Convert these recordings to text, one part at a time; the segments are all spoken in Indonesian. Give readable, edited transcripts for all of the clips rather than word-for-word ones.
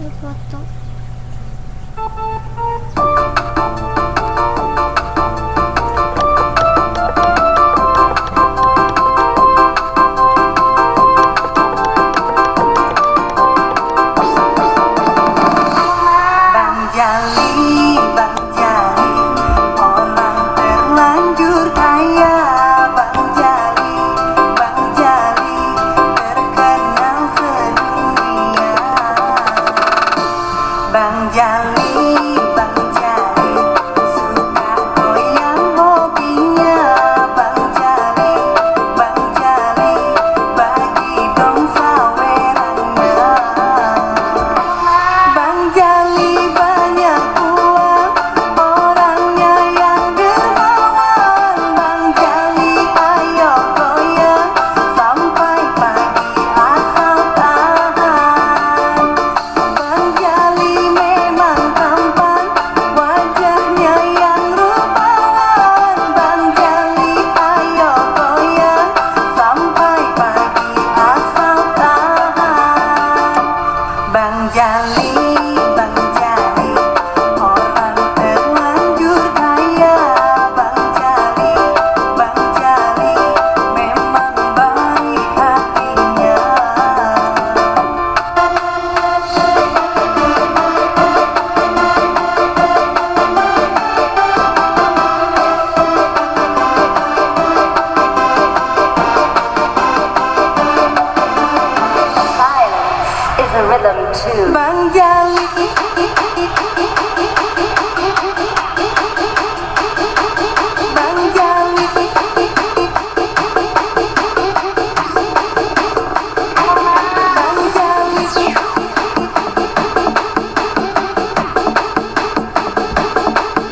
foto. Bang Jali, Bang Jali, suka goyang hobinya. Bang Jali, bagi dong sawerannya. Bang Jali banyak uang, orangnya yang dermawan. Bang Jali ayo goyang sampai pagi asal tahan. Bang Jali memang tampan, wajahnya yang rupawan. Bang Jali ayo goyang sampai pagi asal tahan. Bang Jali, orang terlanjur kaya. Bang Jali, memang baik hatinya. Silence is a rhythm too. Bang Jali, Bang Jali, Bang Jali,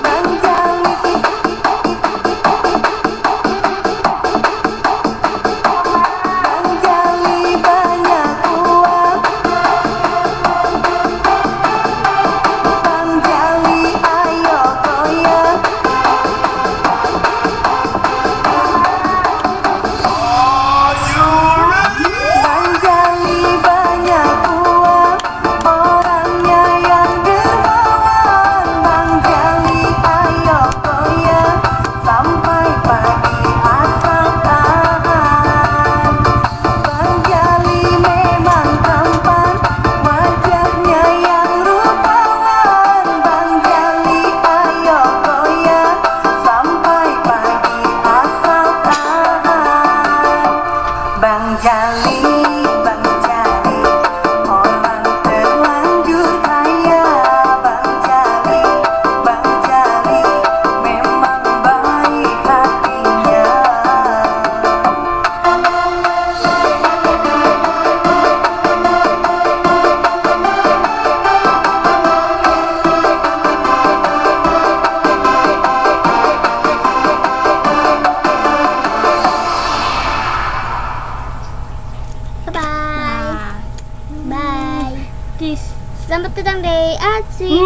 Bang Jali, Bang Jali banyak uang. Bang Jali ayo goyang. Bang Jali banyak uang, orangnya yang dermawan. Bang Jali ayo goyang sampai pagi asal tahan. Bang Jali memang tampan, wajahnya yang rupawan. Bang Jali ayo goyang sampai pagi asal tahan. Bang Jali, orang terlanjur kaya. Bang Jali, memang baik hatinya. Bye. Bye. Selamat datang deh, Aci.